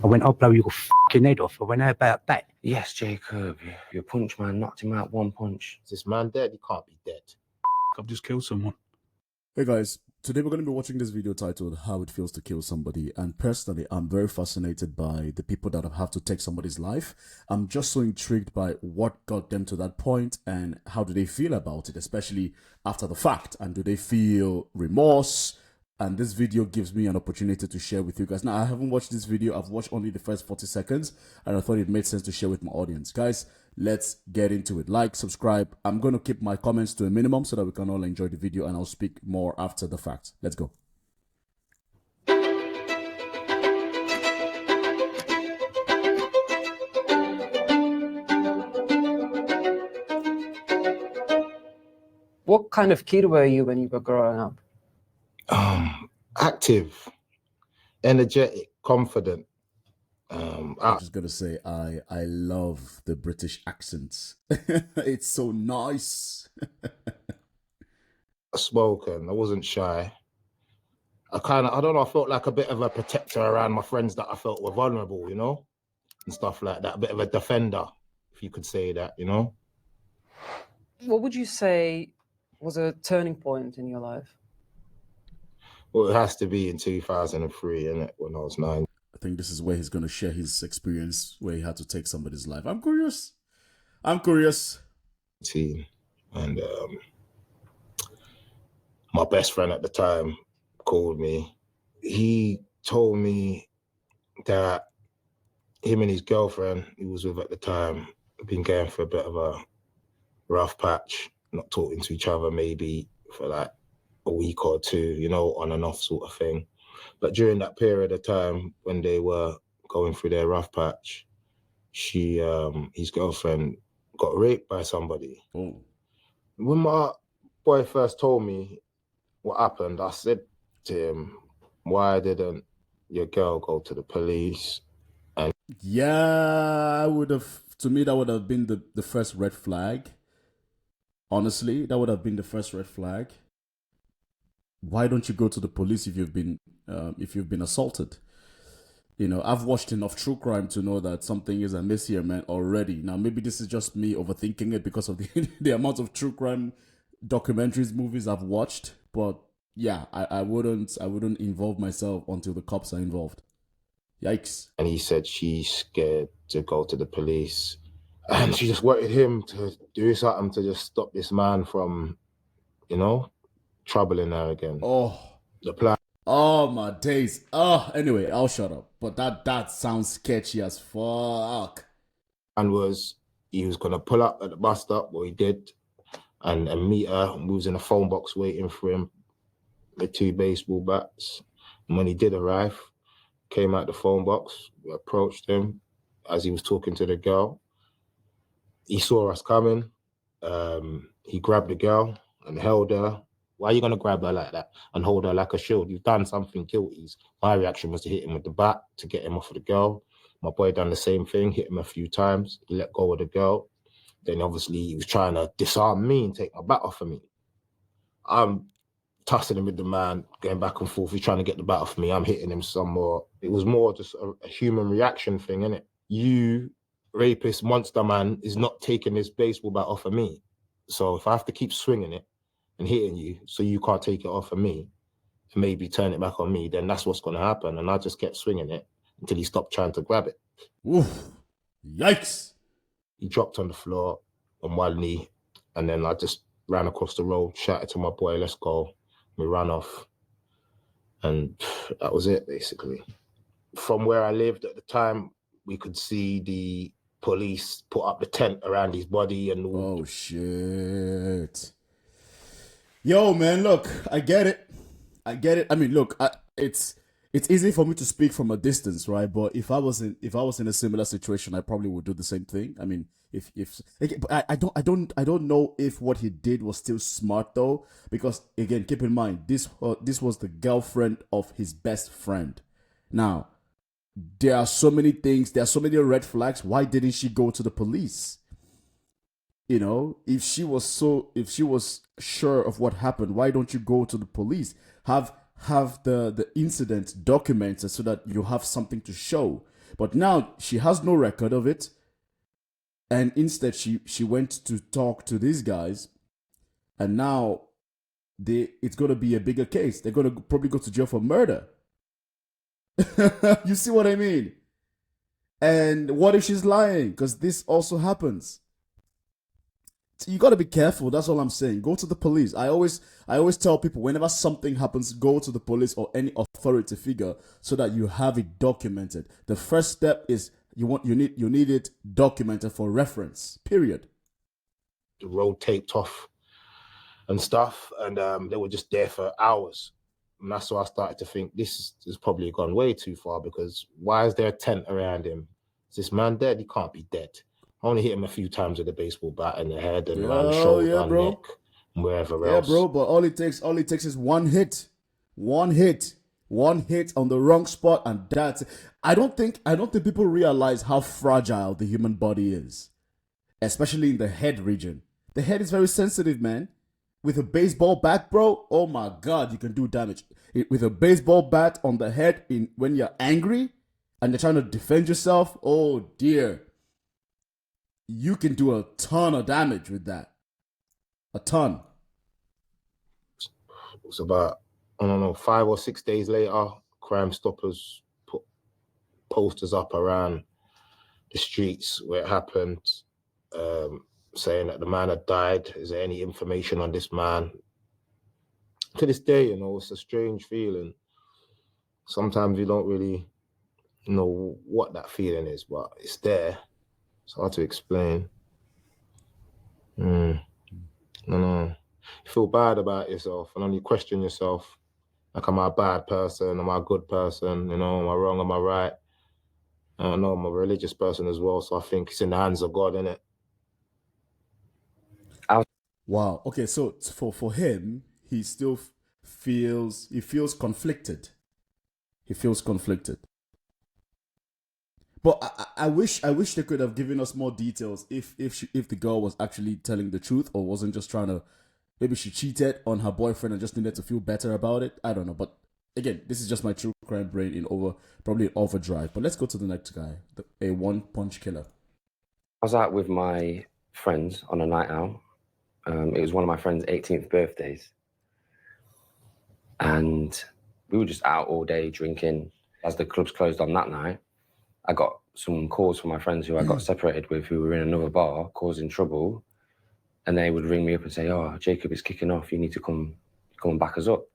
I went, I'll blow your fucking head off. I went, how about that? Yes, Jacob, your punch man knocked him out one punch. Is this man dead? He can't be dead. I've just killed someone. Hey guys, today we're going to be watching this video titled How It Feels to Kill Somebody, and personally I'm very fascinated by the people that have to take somebody's life. I'm just so intrigued by what got them to that point and how do they feel about it, especially after the fact, and do they feel remorse? And this video gives me an opportunity to share with you guys. Now, I haven't watched this video. I've watched only the first 40 seconds, and I thought it made sense to share with my audience. Guys, let's get into it. Like, subscribe. I'm going to keep my comments to a minimum so that we can all enjoy the video, and I'll speak more after the fact. Let's go. What kind of kid were you when you were growing up? Active, energetic, confident. I'm just gonna say I love the British accents. It's so nice. Spoken. I wasn't shy. I don't know, I felt like a bit of a protector around my friends that I felt were vulnerable, you know, and stuff like that. A bit of a defender, if you could say that, you know. What would you say was a turning point in your life? Well, it has to be in 2003, innit, when I was 9. I think this is where he's gonna share his experience where he had to take somebody's life. I'm curious. I'm curious. And my best friend at the time called me. He told me that him and his girlfriend he was with at the time had been going for a bit of a rough patch, not talking to each other maybe for like a week or two, you know, on and off sort of thing. But during that period of time when they were going through their rough patch, his girlfriend got raped by somebody. Oh. When my boy first told me what happened, I said to him, why didn't your girl go to the police? And yeah, to me that would have been the first red flag. Honestly, that would have been the first red flag. Why don't you go to the police if you've been assaulted? You know, I've watched enough true crime to know that something is amiss here, man, already. Now, maybe this is just me overthinking it because of the amount of true crime documentaries, movies I've watched. But yeah, I wouldn't involve myself until the cops are involved. Yikes. And he said she's scared to go to the police. And she just wanted him to do something to just stop this man from, you know, troubling her again. Oh. The plan. Oh my days. Oh, anyway, I'll shut up. But that sounds sketchy as fuck. And he was gonna pull up at the bus stop, what he did, and meet her. We was in a phone box waiting for him with 2 baseball bats. And when he did arrive, came out the phone box, we approached him as he was talking to the girl. He saw us coming. He grabbed the girl and held her. Why are you going to grab her like that and hold her like a shield? You've done something guilty. My reaction was to hit him with the bat to get him off of the girl. My boy done the same thing, hit him a few times. He let go of the girl. Then obviously he was trying to disarm me and take my bat off of me. I'm tussling him with the man, going back and forth. He's trying to get the bat off me. I'm hitting him some more. It was more just a human reaction thing, innit? You, rapist monster man, is not taking this baseball bat off of me. So if I have to keep swinging it and hitting you so you can't take it off of me and maybe turn it back on me, then that's what's going to happen. And I just kept swinging it until he stopped trying to grab it. Oof. Yikes. He dropped on the floor on one knee, and then I just ran across the road, shouted to my boy, let's go. We ran off, and that was it, basically. From where I lived at the time, we could see the police put up the tent around his body and all. Oh, shit. Yo, man, look, I get it. I mean, look, it's easy for me to speak from a distance, right? But if I was in a similar situation, I probably would do the same thing. I mean, but I don't know if what he did was still smart though, because again, keep in mind this was the girlfriend of his best friend. Now, there are so many things, there are so many red flags. Why didn't she go to the police? You know, if she was sure of what happened, why don't you go to the police? Have the incident documented so that you have something to show. But now she has no record of it. And instead she went to talk to these guys, and now it's gonna be a bigger case. They're gonna probably go to jail for murder. You see what I mean? And what if she's lying? Because this also happens. You got to be careful. That's all I'm saying. Go to the police. I always tell people, whenever something happens, go to the police or any authority figure so that you have it documented. The first step is you need it documented for reference. Period. The road taped off and stuff, and they were just there for hours. And that's why I started to think this has probably gone way too far, because why is there a tent around him? Is this man dead? He can't be dead. I only hit him a few times with a baseball bat in the head and around the shoulder, neck, and wherever else. Yeah, bro, but all it takes is one hit. One hit on the wrong spot, and that's it. I don't think people realize how fragile the human body is, especially in the head region. The head is very sensitive, man. With a baseball bat, bro, oh my God, you can do damage. With a baseball bat on the head when you're angry and you're trying to defend yourself, oh dear. You can do a ton of damage with that. A ton. It's about, I don't know, 5 or 6 days later, Crime Stoppers put posters up around the streets where it happened, saying that the man had died. Is there any information on this man? To this day, it's a strange feeling. Sometimes you don't really know what that feeling is, but it's there. It's hard to explain. I don't know. You feel bad about yourself, and then you question yourself. Like, am I a bad person? Am I a good person? Am I wrong? Am I right? I don't know. I'm a religious person as well, so I think it's in the hands of God, innit? Wow. Okay, so for him, he still feels conflicted. He feels conflicted. But I wish they could have given us more details if the girl was actually telling the truth or wasn't just trying to. Maybe she cheated on her boyfriend and just needed to feel better about it. I don't know. But again, this is just my true crime brain in overdrive. But let's go to the next guy, a one-punch killer. I was out with my friends on a night out. It was one of my friend's 18th birthdays. And we were just out all day drinking. As the clubs closed on that night, I got some calls from my friends who I got separated with, who were in another bar causing trouble. And they would ring me up and say, "Oh, Jacob is kicking off. You need to come and back us up."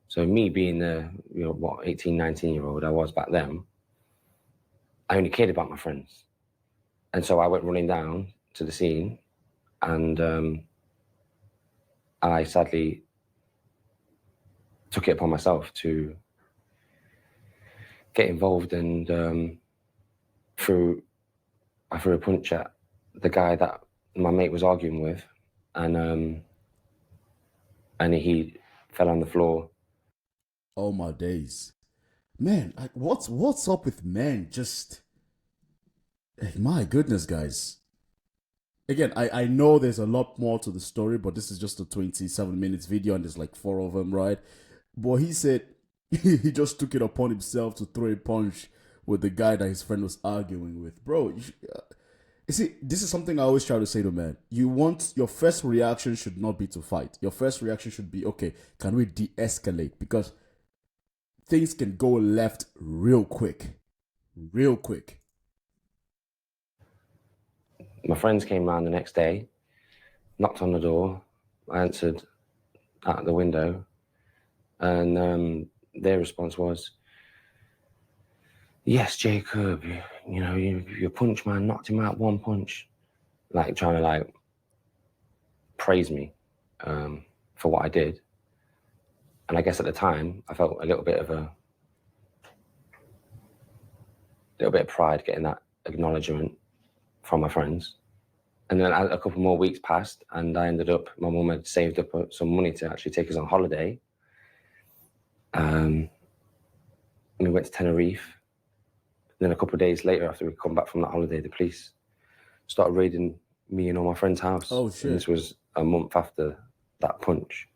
So me being the 18, 19-year-old I was back then, I only cared about my friends. And so I went running down to the scene, and I sadly took it upon myself to get involved, and I threw a punch at the guy that my mate was arguing with, and he fell on the floor. Oh my days, man! Like, what's up with men? Just my goodness, guys. Again, I know there's a lot more to the story, but this is just a 27 minutes video, and there's like 4 of them, right? But he said he just took it upon himself to throw a punch with the guy that his friend was arguing with, bro. You see, this is something I always try to say to men. Your first reaction should not be to fight. Your first reaction should be, okay, can we de-escalate? Because things can go left real quick. Real quick. My friends came round the next day, knocked on the door. I answered at the window, and their response was, "Yes, Jacob, your punch man knocked him out one punch," like trying to praise me for what I did. And I guess at the time I felt a little bit of pride getting that acknowledgement from my friends. And then a couple more weeks passed, and I ended up, my mum had saved up some money to actually take us on holiday. And we went to Tenerife. And then a couple of days later, after we come back from that holiday, the police started raiding me and all my friends' house. Oh, shit. And this was a month after that punch.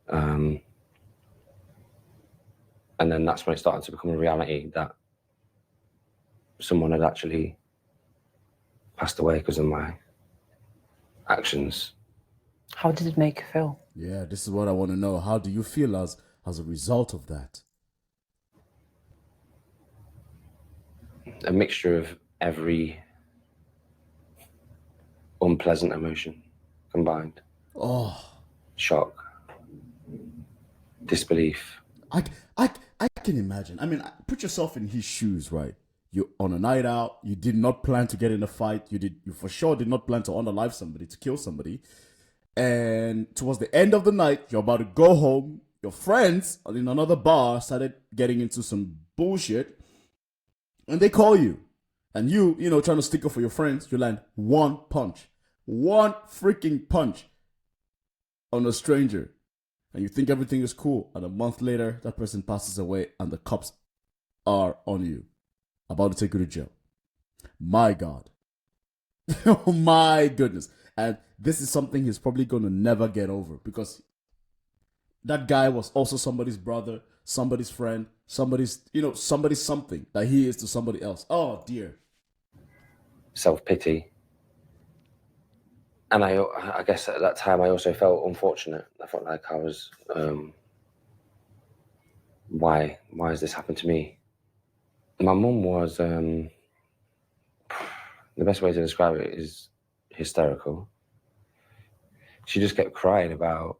And then that's when it started to become a reality that someone had actually passed away because of my actions. How did it make you feel? Yeah, this is what I want to know. How do you feel as a result of that? A mixture of every unpleasant emotion combined. Oh, Shock, disbelief. I can imagine. I mean, put yourself in his shoes, right? You on a night out, you did not plan to get in a fight. You for sure did not plan to unalive somebody, to kill somebody. And towards the end of the night, you're about to go home. Your friends in another bar started getting into some bullshit, and they call you. And you know, trying to stick up for your friends, you land one freaking punch on a stranger. And you think everything is cool. And a month later, that person passes away and the cops are on you, about to take you to jail. My God. Oh my goodness. And this is something he's probably going to never get over, because that guy was also somebody's brother, somebody's friend, somebody's something that he is to somebody else. Oh dear. Self-pity. And I guess at that time I also felt unfortunate. I felt like I was, why has this happened to me? My mum was, the best way to describe it is hysterical. She just kept crying about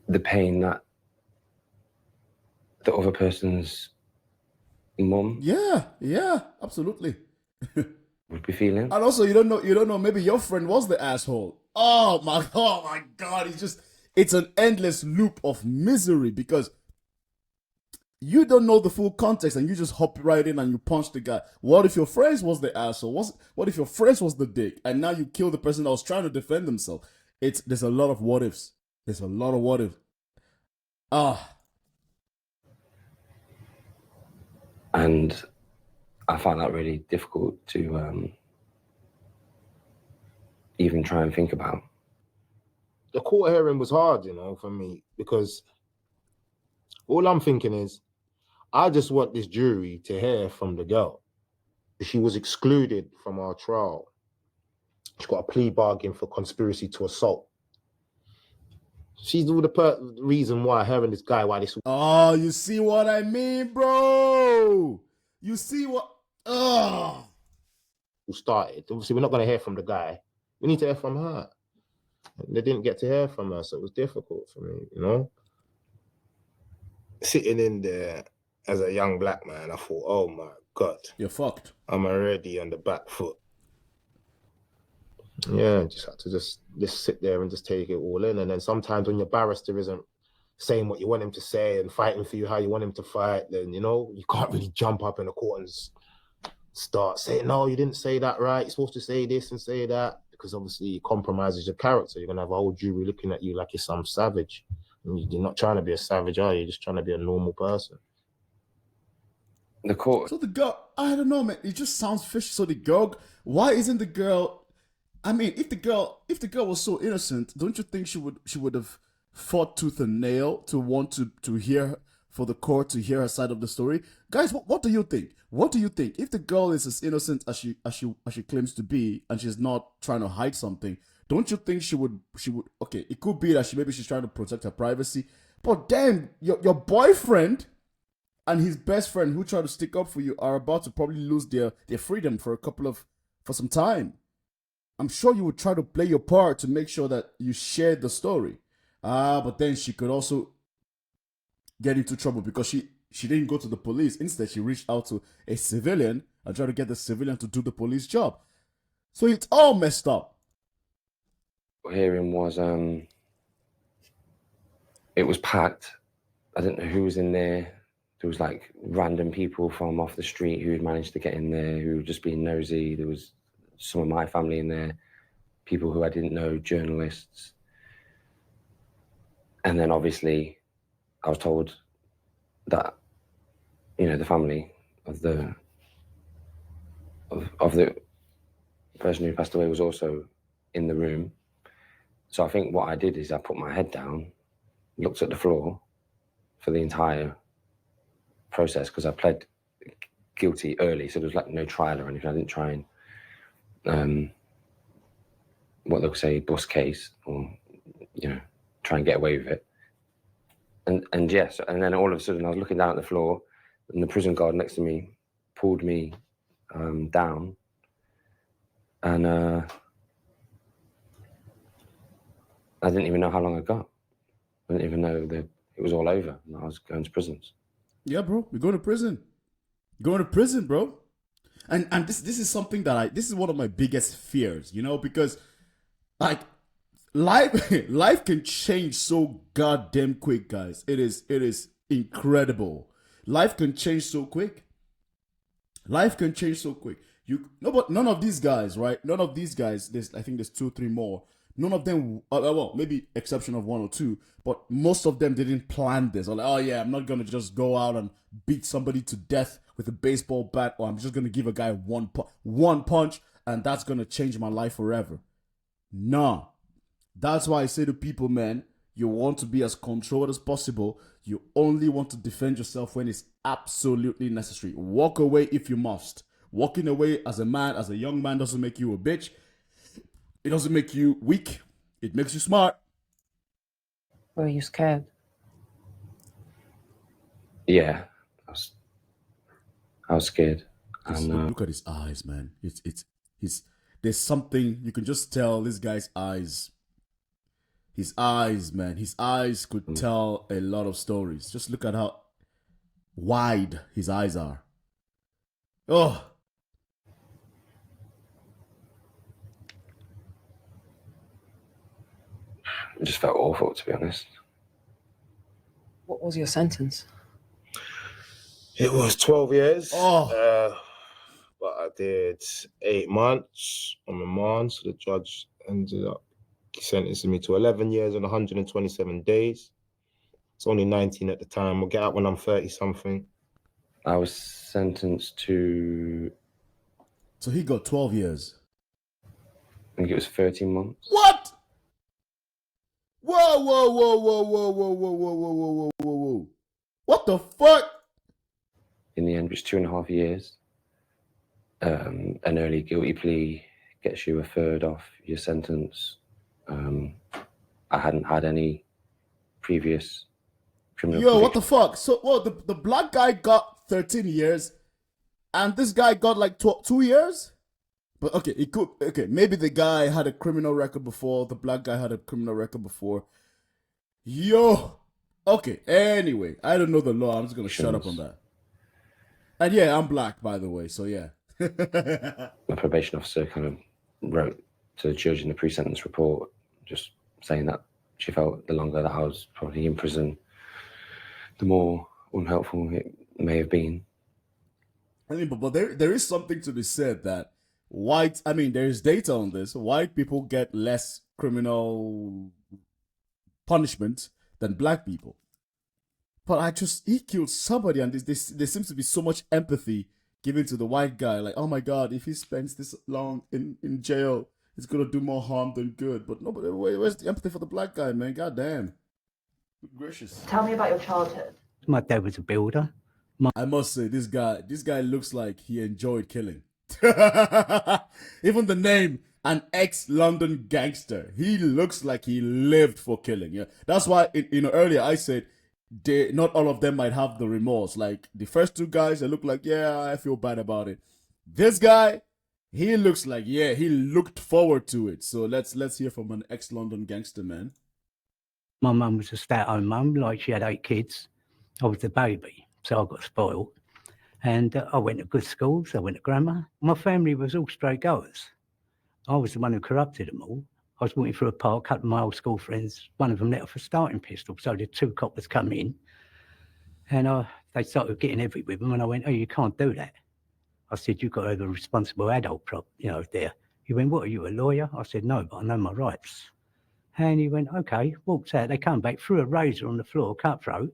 the pain that the other person's mum Yeah, absolutely. would be feeling. And also, you don't know, maybe your friend was the asshole. Oh my God, it's an endless loop of misery, because you don't know the full context and you just hop right in and you punch the guy. What if your friend was the asshole? What if your friend was the dick? And now you kill the person that was trying to defend himself. There's a lot of what ifs. There's a lot of what ifs. And I found that really difficult to even try and think about. The court hearing was hard, you know, for me, because all I'm thinking is, I just want this jury to hear from the girl. She was excluded from our trial. She got a plea bargain for conspiracy to assault. She's all the reason why her and this guy, why this. Oh, you see what I mean, bro? You see what? Started. Obviously, we're not going to hear from the guy. We need to hear from her. And they didn't get to hear from her, so it was difficult for me, you know? Sitting in there as a young black man, I thought, oh my God. You're fucked. I'm already on the back foot. Yeah, just had to just sit there and just take it all in. And then sometimes when your barrister isn't saying what you want him to say and fighting for you how you want him to fight, then, you know, you can't really jump up in the court and start saying, no, you didn't say that right. You're supposed to say this and say that, because obviously it compromises your character. You're going to have a whole jury looking at you like you're some savage. And you're not trying to be a savage, are you? You're just trying to be a normal person. The court. So the girl, I don't know, man. It just sounds fishy. So the girl, why isn't the girl? I mean, if the girl was so innocent, don't you think she would have fought tooth and nail to want to hear, for the court to hear her side of the story? Guys, what do you think? What do you think? If the girl is as innocent as she claims to be, and she's not trying to hide something, don't you think she would? Okay, it could be that she's trying to protect her privacy, but damn, your boyfriend and his best friend who try to stick up for you are about to probably lose their freedom for some time. I'm sure you would try to play your part to make sure that you shared the story. But then she could also get into trouble because she didn't go to the police. Instead, she reached out to a civilian and tried to get the civilian to do the police job. So it's all messed up. Hearing was, it was packed. I didn't know who was in there. There was like random people from off the street who had managed to get in there, who were just being nosy. There was some of my family in there, people who I didn't know, journalists. And then obviously I was told that, you know, the family of the person who passed away was also in the room. So I think what I did is I put my head down, looked at the floor for the entire process because I pled guilty early, so there was like no trial or anything. I didn't try and what they would say bust case or try and get away with it. And yes, and then all of a sudden I was looking down at the floor, and the prison guard next to me pulled me down, and I didn't even know how long I got. I didn't even know that it was all over and I was going to prisons. Yeah, bro, we're going to prison. Going to prison, bro. And this is something that this is one of my biggest fears, because like life can change so goddamn quick, guys. It is incredible. Life can change so quick. Life can change so quick. But none of these guys, right? None of these guys. I think there's 2 or 3 more. None of them. Well, maybe exception of 1 or 2, but most of them didn't plan this. Or like, oh yeah, I'm not gonna just go out and beat somebody to death with a baseball bat, or I'm just gonna give a guy one punch, and that's gonna change my life forever. Nah. That's why I say to people, man, you want to be as controlled as possible. You only want to defend yourself when it's absolutely necessary. Walk away if you must. Walking away as a man, as a young man, doesn't make you a bitch. It doesn't make you weak. It makes you smart. Were you scared? Yeah, I was scared. And, look at his eyes, man. There's something you can just tell this guy's eyes. His eyes, man. His eyes could tell a lot of stories. Just look at how wide his eyes are. Oh. It just felt awful, to be honest. What was your sentence? It was 12 years. Oh. But I did 8 months on remand. So the judge ended up sentencing me to 11 years and 127 days. It's only 19 at the time. We'll get out when I'm 30-something. I was sentenced to... So he got 12 years. I think it was 13 months. What? Whoa, whoa, whoa, whoa, whoa, whoa, whoa, whoa, whoa, whoa, whoa, whoa. What the fuck? In the end, it was 2.5 years. An early guilty plea gets you a third off your sentence. I hadn't had any previous criminal conviction. What the fuck? So, the black guy got 13 years, and this guy got like 2 years? But okay, maybe the guy had a criminal record before, the black guy had a criminal record before. Okay, anyway, I don't know the law, I'm just gonna shut up on that. And yeah, I'm black, by the way, so yeah. My probation officer kind of wrote to the judge in the pre-sentence report, just saying that she felt the longer that I was probably in prison, the more unhelpful it may have been. I mean, but there is something to be said that there's data on this. White people get less criminal punishment than black people. But he killed somebody, and there seems to be so much empathy given to the white guy. Like, oh my God, if he spends this long in jail, it's gonna do more harm than good. But nobody, where's the empathy for the black guy, man? God damn. Good gracious. Tell me about your childhood. My dad was a builder. I must say, this guy looks like he enjoyed killing. Even the name, an ex-London gangster. He looks like he lived for killing. Yeah, that's why earlier I said not all of them might have the remorse. Like the first 2 guys, they look like, yeah, I feel bad about it. This guy, he looks like, yeah, he looked forward to it. So let's hear from an ex-London gangster, man. My mum was a stay-at-home mum, like she had 8 kids. I was the baby, so I got spoiled. And I went to good schools, I went to grammar. My family was all straight goers. I was the one who corrupted them all. I was walking through a park, a couple of my old school friends, one of them let off a starting pistol, so the 2 coppers come in. And they started getting heavy with them, and I went, oh, you can't do that. I said, you've got to have a responsible adult there. He went, what, are you, a lawyer? I said, no, but I know my rights. And he went, okay, walked out. They come back, threw a razor on the floor, cutthroat.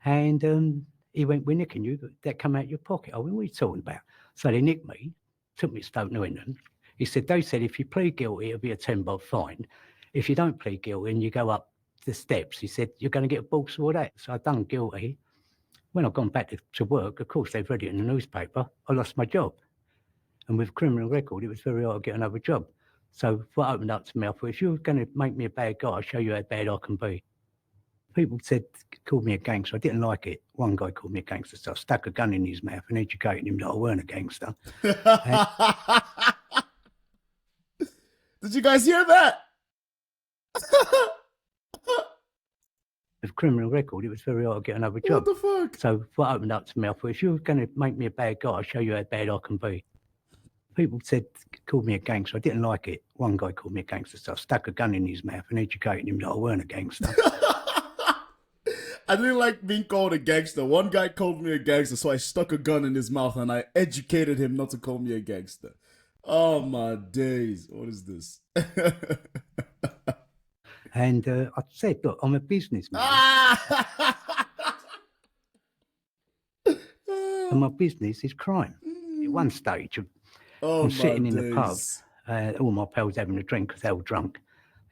And he went, we're nicking you, that come out your pocket. I went, what are you talking about? So they nicked me, took me to Stoke Newington. He said, they said, if you plead guilty, it'll be a 10 bob fine. If you don't plead guilty and you go up the steps, he said, you're going to get a balls for that. So I done guilty, When I've gone back to work, of course, they've read it in the newspaper. I lost my job. And with a criminal record, it was very hard to get another job. So what opened up to me, I thought, if you're going to make me a bad guy, I'll show you how bad I can be. People called me a gangster. I didn't like it. One guy called me a gangster, so I stuck a gun in his mouth and educated him that I weren't a gangster. Did you guys hear that? With a criminal record, it was very hard to get another job. What the fuck? So what opened up to me, I thought, if you're going to make me a bad guy, I'll show you how bad I can be. People called me a gangster. I didn't like it. One guy called me a gangster, so I stuck a gun in his mouth and educated him that I weren't a gangster. I didn't like being called a gangster. One guy called me a gangster, so I stuck a gun in his mouth and I educated him not to call me a gangster. Oh my days. What is this? And I said, look, I'm a businessman. And my business is crime. At one stage, I'm sitting in the pub, all my pals having a drink because they're all drunk.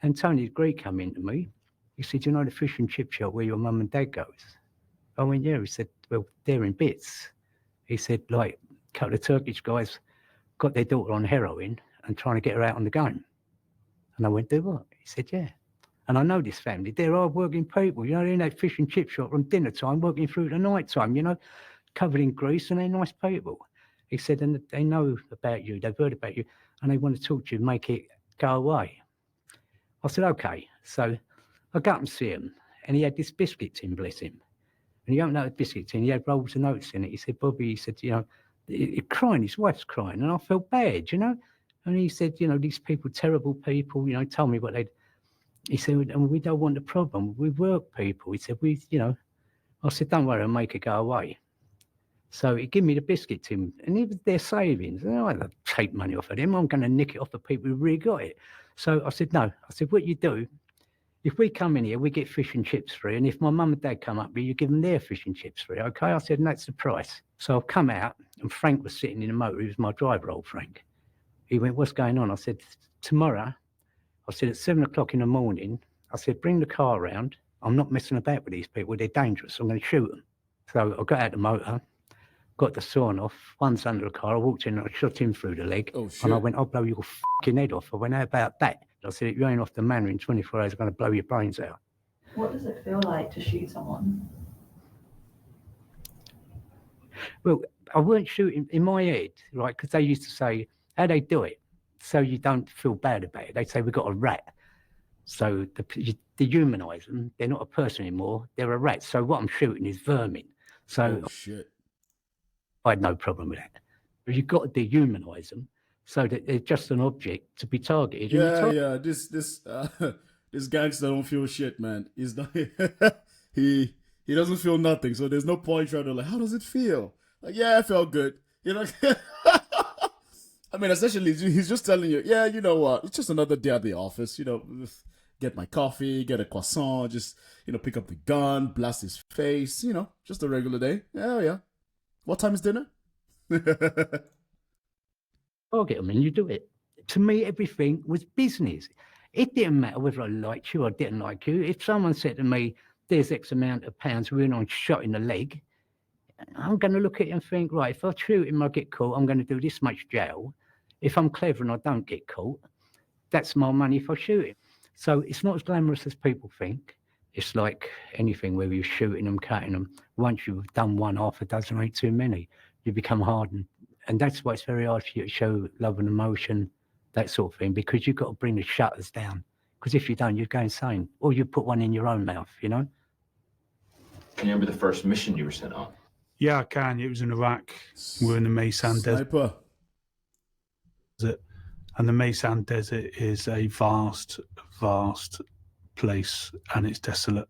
And Tony Greek come in to me. He said, you know the fish and chip shop where your mum and dad goes? I went, yeah. He said, well, they're in bits. He said, like, a couple of Turkish guys got their daughter on heroin and trying to get her out on the game. And I went, do what? He said, yeah. And I know this family. They're hard-working people. You know, they're in that fish and chip shop from dinner time, working through the night time, you know, covered in grease, and they're nice people. He said, and they know about you. They've heard about you, and they want to talk to you, make it go away. I said, okay. So I got and see him, and he had this biscuit tin, bless him. And he opened up the biscuit tin, he had rolls of notes in it. He said, Bobby, he said, you know, he's crying, his wife's crying, and I felt bad, you know. And he said, you know, these people, terrible people, you know, told me what they'd. He said, and we don't want the problem. We work people. He said, you know, I said, don't worry, I'll make it go away. So he gave me the biscuit tin, and it was their savings. And I don't take money off of them. I'm going to nick it off the people who really got it. So I said, no. I said, what you do, if we come in here, we get fish and chips free. And if my mum and dad come up here, you give them their fish and chips free. Okay? I said, and that's the price. So I've come out, and Frank was sitting in the motor. He was my driver, old Frank. He went, what's going on? I said, tomorrow, I said, at 7 o'clock in the morning, I said, bring the car round. I'm not messing about with these people. They're dangerous. I'm going to shoot them. So I got out the motor, got the sawn off. One's under the car. I walked in and I shot him through the leg. Oh, shit. And I went, I'll blow your fucking head off. I went, how about that? I said, if you ain't off the manor in 24 hours, I'm going to blow your brains out. What does it feel like to shoot someone? Well, I weren't shooting in my head, right? Because they used to say, how they do it, so you don't feel bad about it. They say, we've got a rat. So you dehumanise them. They're not a person anymore. They're a rat. So what I'm shooting is vermin. So Oh, shit. I had no problem with that. But you've got to dehumanise them so that they're just an object to be targeted. Yeah. This gangster don't feel shit, man. He's not. he doesn't feel nothing. So there's no point trying to like, how does it feel? Like, yeah, I felt good. You know. I mean, essentially, he's just telling you, yeah, you know what? It's just another day at the office. You know, get my coffee, get a croissant, just, you know, pick up the gun, blast his face. You know, just a regular day. Yeah. What time is dinner? Target them and you do it. To me, everything was business. It didn't matter whether I liked you or didn't like you. If someone said to me, there's X amount of pounds, we're on shot in the leg, I'm going to look at it and think, right, if I shoot him, I get caught, I'm going to do this much jail. If I'm clever and I don't get caught, that's my money if I shoot him. So it's not as glamorous as people think. It's like anything, whether you're shooting them, cutting them. Once you've done one, half a dozen ain't too many. You become hardened. And that's why it's very hard for you to show love and emotion, that sort of thing, because you've got to bring the shutters down. Because if you don't, you go insane. Or you put one in your own mouth, you know? Can you remember the first mission you were sent on? Yeah, I can. It was in Iraq. We're in the Maysan Sniper. Desert. And the Maysan Desert is a vast, vast place, and it's desolate.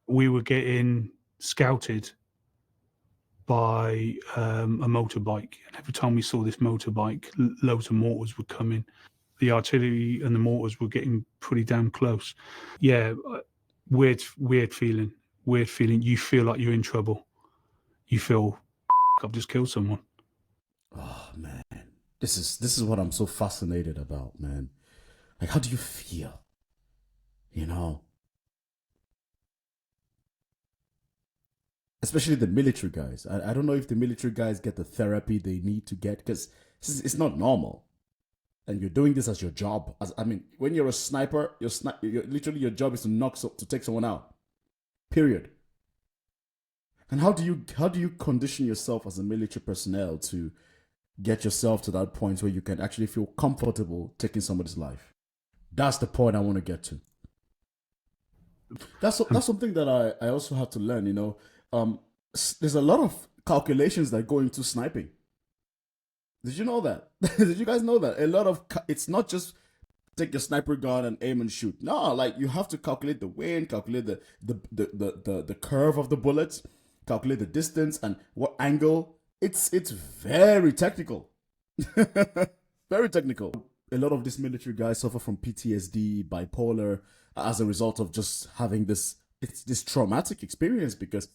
We were getting scouted by a motorbike. And every time we saw this motorbike, loads of mortars were coming. The artillery and the mortars were getting pretty damn close. Yeah, weird feeling. Weird feeling. You feel like you're in trouble. You feel, I've just killed someone. Oh man, this is what I'm so fascinated about, man. Like, how do you feel? You know, especially the military guys. I don't know if the military guys get the therapy they need to get, because it's not normal. And you're doing this as your job. When you're a sniper, literally your job is to take someone out. Period. And how do you condition yourself as a military personnel to get yourself to that point where you can actually feel comfortable taking somebody's life? That's the point I want to get to. That's something that I also have to learn. There's a lot of calculations that go into sniping. Did you know that? Did you guys know that? It's not just take your sniper gun and aim and shoot. No, like you have to calculate the wind, calculate the curve of the bullets, calculate the distance and what angle. It's very technical. Very technical. A lot of these military guys suffer from PTSD, bipolar, as a result of just having this traumatic experience, because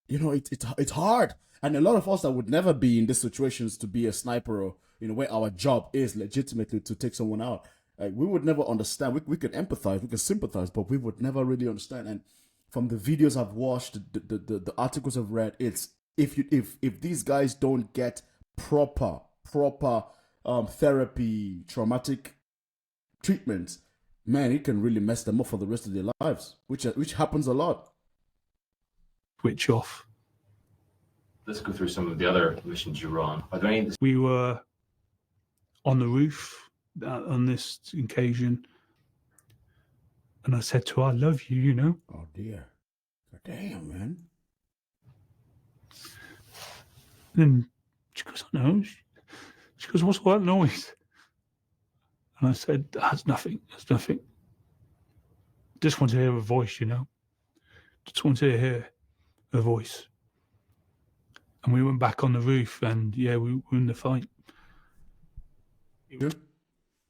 it's hard. And a lot of us that would never be in these situations to be a sniper, or where our job is legitimately to take someone out, we would never understand. We could empathize, we could sympathize, but we would never really understand. And from the videos I've watched, the articles I've read, it's if these guys don't get proper therapy, traumatic treatments, man, it can really mess them up for the rest of their lives, which happens a lot. Switch off. Let's go through some of the other missions you were on. Are there any? We were on the roof on this occasion, and I said to her, "I love you," Oh dear. God damn, man. And she goes, "I know." She goes, "What's all that noise?" And I said, "That's nothing. That's nothing. Just want to hear a voice, Just want to hear a voice." And we went back on the roof, and we were in the fight.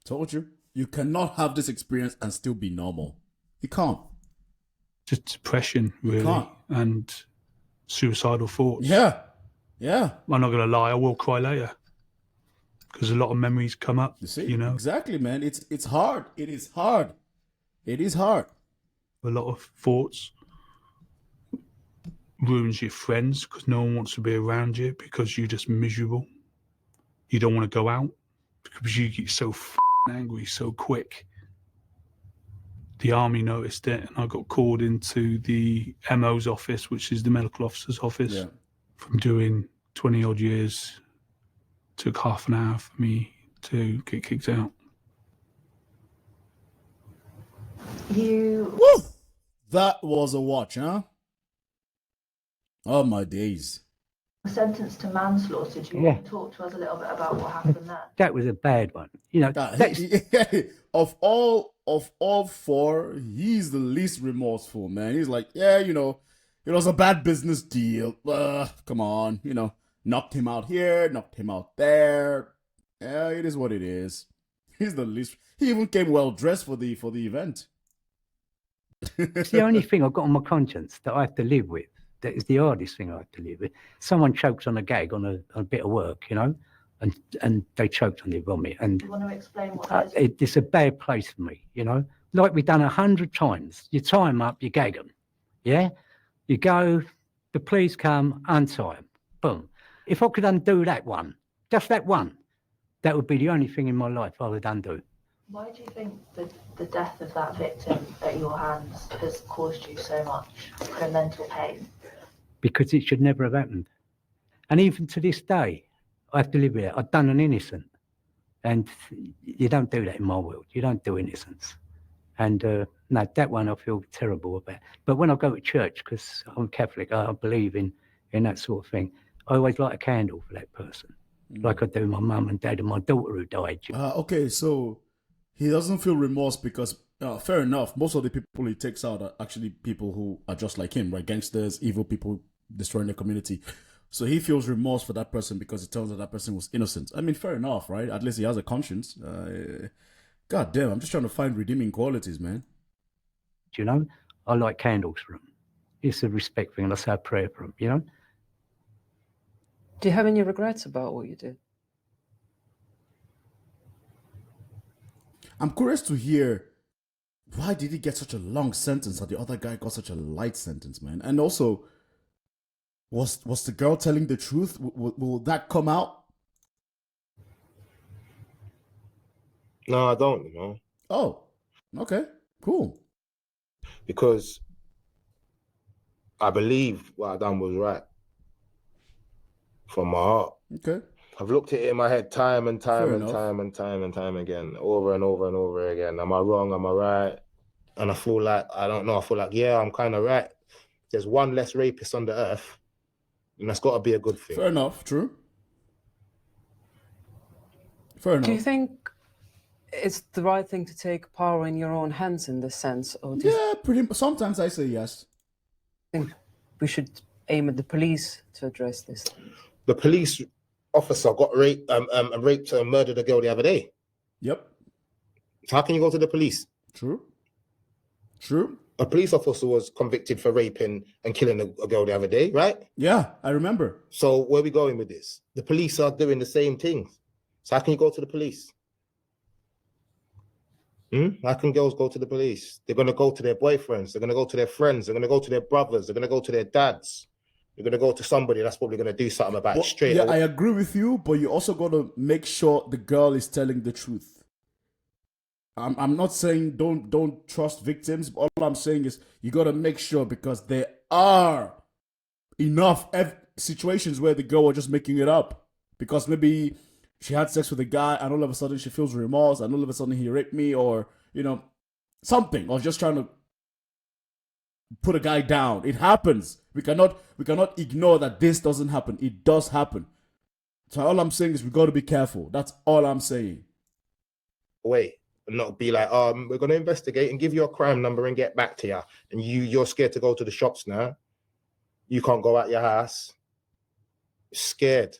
Told you. You cannot have this experience and still be normal. You can't. Just depression, really, and suicidal thoughts. Yeah. I'm not going to lie, I will cry later, because a lot of memories come up, You see? Exactly, man. It's hard. It is hard. It is hard. A lot of thoughts. Ruins your friends, because no one wants to be around you, because you're just miserable. You don't want to go out because you get so angry so quick. The army noticed it, and I got called into the MO's office, which is the medical officer's office. Yeah. From doing 20 odd years, took half an hour for me to get kicked out. You Woo! That was a watch, huh? Oh my days. were sentenced to manslaughter. Do you want to talk to us a little bit about what happened there? That was a bad one. Of all four, he's the least remorseful, man. He's like, it was a bad business deal. Come on, knocked him out here, knocked him out there. Yeah, it is what it is. He's the least. He even came well dressed for the event. It's the only thing I've got on my conscience that I have to live with. That is the hardest thing I have to live with. Someone chokes on a gag on a bit of work, and they choked on their vomit. And Do you want to explain what that is? it's a bad place for me, Like we've done 100 times. You tie them up, you gag them, yeah? You go, the police come, untie them, boom. If I could undo that one, just that one, that would be the only thing in my life I would undo. Why do you think the death of that victim at your hands has caused you so much mental pain? Because it should never have happened. And even to this day, I have to live with it. I've done an innocent. And you don't do that in my world. You don't do innocence. And no, that one I feel terrible about. But when I go to church, because I'm Catholic, I believe in that sort of thing, I always light a candle for that person. Like I do my mum and dad and my daughter who died. Okay, so he doesn't feel remorse because, fair enough, most of the people he takes out are actually people who are just like him, right? Gangsters, evil people destroying the community. So he feels remorse for that person because he tells that person was innocent. I mean, fair enough, right? At least he has a conscience. God damn, I'm just trying to find redeeming qualities, man. I light candles for them. It's a respect thing, and I say a prayer for them, Do you have any regrets about what you did? I'm curious to hear, why did he get such a long sentence that the other guy got such a light sentence, man? And also, Was the girl telling the truth? Will that come out? No, I don't, you know, Oh, okay, cool. because I believe what I done was right from my heart. Okay, I've looked at it in my head time and time Fair and enough. time and time and time again, over and over and over again. Am I wrong? Am I right? And I feel like, I don't know, I feel like, yeah, I'm kind of right. There's one less rapist on the earth, and that's got to be a good thing. fair enough. True. Fair enough. Do you think it's the right thing to take power in your own hands in this sense, or do you Yeah, pretty. Sometimes I say yes. think we should aim at the police to address this? The police officer got raped and murdered a girl the other day. Yep. So how can you go to the police? True. True. A police officer was convicted for raping and killing a girl the other day, right? Yeah, I remember. So where are we going with this? The police are doing the same things. So how can you go to the police? How can girls go to the police? They're going to go to their boyfriends. They're going to go to their friends. They're going to go to their brothers. They're going to go to their dads. They're going to go to somebody that's probably going to do something about it straight Yeah, away. I agree with you, but you also got to make sure the girl is telling the truth. I'm not saying don't trust victims. But all I'm saying is you got to make sure, because there are enough situations where the girl was just making it up, because maybe she had sex with a guy and all of a sudden she feels remorse and all of a sudden he raped me, or something, or just trying to put a guy down. It happens. We cannot ignore that this doesn't happen. It does happen. So all I'm saying is we got to be careful. That's all I'm saying. Away and not be like, we're going to investigate and give you a crime number and get back to you. And you're scared to go to the shops now. You can't go out your house. You're scared.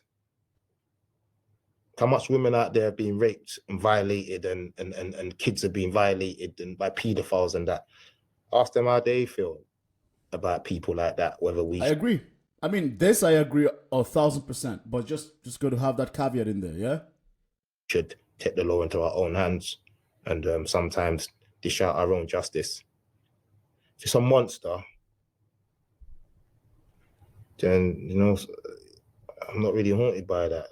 How much women out there are being raped and violated and kids are being violated and by pedophiles and that. Ask them how they feel about people like that, whether we... I agree. I mean, this I agree 1,000%, but just got to have that caveat in there, yeah? should take the law into our own hands and sometimes dish out our own justice. If it's a monster, then, I'm not really haunted by that,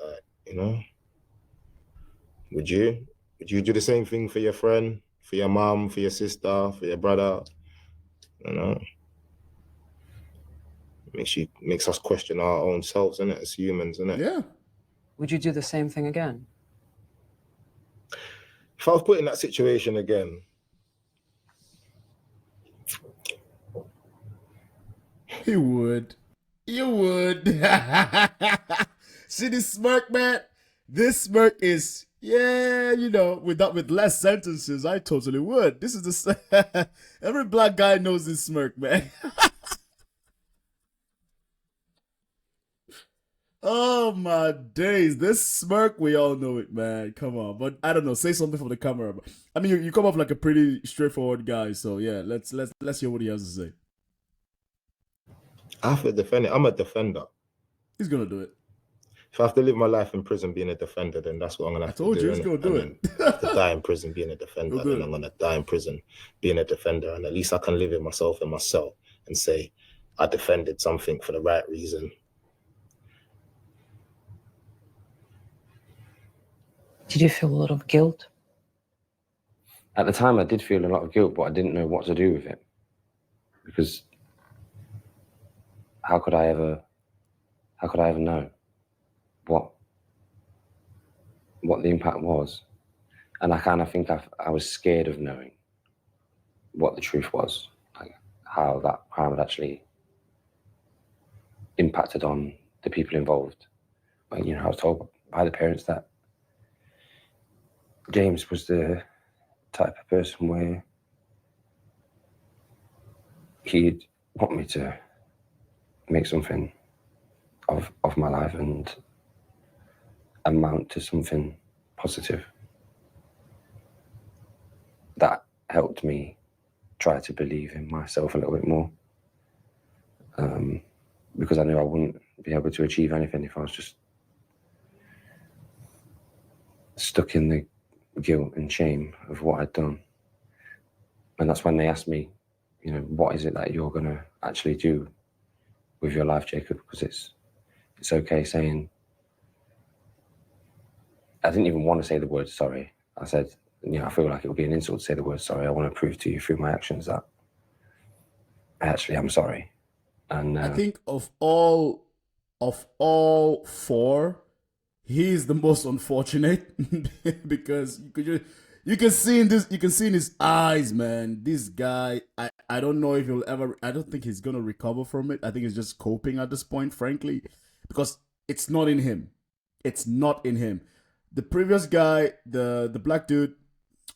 Would you? Would you do the same thing for your friend, for your mom, for your sister, for your brother? Makes us question our own selves, innit, as humans, innit? Yeah. Would you do the same thing again? If I was put in that situation again, You would. You would. See this smirk, man? This smirk is, with less sentences, I totally would. This is the every black guy knows this smirk, man. Oh my days, this smirk, we all know it, man. Come on, but I don't know. Say something for the camera. I mean, you come off like a pretty straightforward guy, so yeah, let's hear what he has to say. I have to defend it. I'm a defender. He's gonna do it. If I have to live my life in prison being a defender, then that's what I'm gonna have to do. I told you he's innit? gonna do And it. then I have to die in prison being a defender, He'll do then it. I'm gonna die in prison being a defender, and at least I can live in myself in my cell and say I defended something for the right reason. Did you feel a lot of guilt? At the time, I did feel a lot of guilt, but I didn't know what to do with it. Because how could I ever know what the impact was? And I kind of think I was scared of knowing what the truth was, like how that crime had actually impacted on the people involved. But, I was told by the parents that James was the type of person where he'd want me to make something of my life and amount to something positive. That helped me try to believe in myself a little bit more, because I knew I wouldn't be able to achieve anything if I was just stuck in the guilt and shame of what I'd done. And that's when they asked me, what is it that you're going to actually do with your life, Jacob, because it's okay saying. I didn't even want to say the word sorry. I said, I feel like it would be an insult to say the word sorry. I want to prove to you through my actions that I actually am sorry. And I think of all four, he is the most unfortunate because you can see in his eyes, man. This guy, I don't know if he'll ever. I don't think he's gonna recover from it. I think he's just coping at this point, frankly, because it's not in him. It's not in him. The previous guy, the black dude,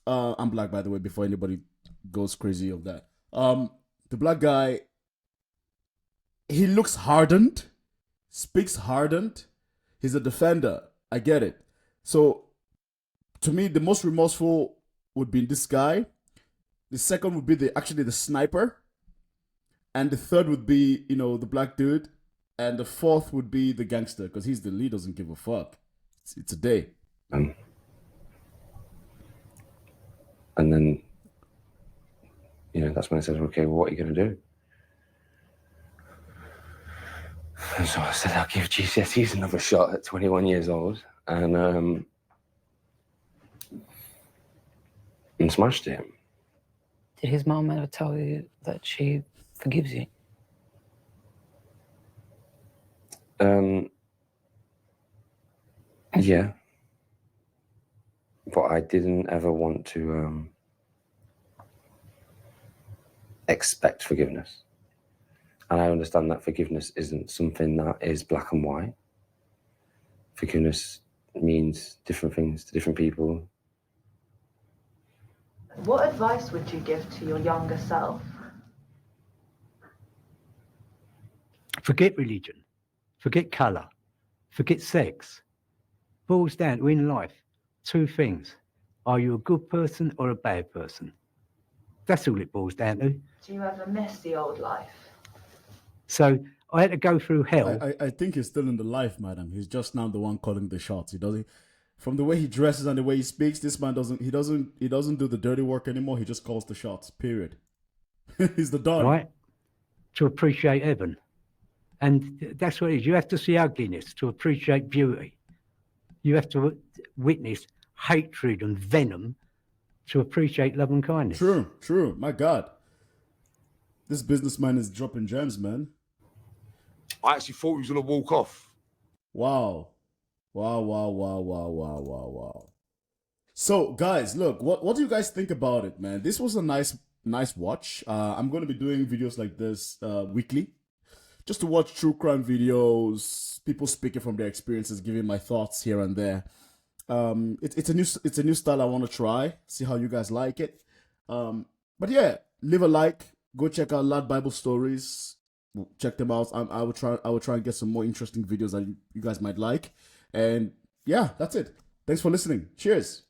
I'm black by the way. Before anybody goes crazy of that, the black guy, he looks hardened, speaks hardened. He's a defender. I get it. So, to me, the most remorseful would be this guy. The second would be the sniper, and the third would be the black dude, and the fourth would be the gangster because he's the lead. Doesn't give a fuck. It's a day. And then, that's when I said, okay, well, what are you going to do? And so I said, I'll give GCSEs another shot at 21 years old, and smashed it. Did his mom ever tell you that she forgives you? Yeah. But I didn't ever want to expect forgiveness. And I understand that forgiveness isn't something that is black and white. Forgiveness means different things to different people. What advice would you give to your younger self? Forget religion, forget colour, forget sex. Boils down to, in life, two things. Are you a good person or a bad person? That's all it boils down to. Do you ever miss the old life? So I had to go through hell. I think he's still in the life, madam. He's just now the one calling the shots. He doesn't. From the way he dresses and the way he speaks, this man doesn't do the dirty work anymore. He just calls the shots. Period. He's the Dunne. Right? To appreciate heaven. And that's what it is. You have to see ugliness to appreciate beauty. You have to witness hatred and venom to appreciate love and kindness. True. My God. This businessman is dropping gems, man. I actually thought he was going to walk off. Wow. So, guys, look, what do you guys think about it, man? This was a nice watch. I'm going to be doing videos like this weekly, just to watch true crime videos, people speaking from their experiences, giving my thoughts here and there. It's a new style I want to try, see how you guys like it. But yeah, leave a like, go check out Lad Bible Stories. Check them out. I will try and get some more interesting videos that you guys might like. And yeah, that's it. Thanks for listening. Cheers.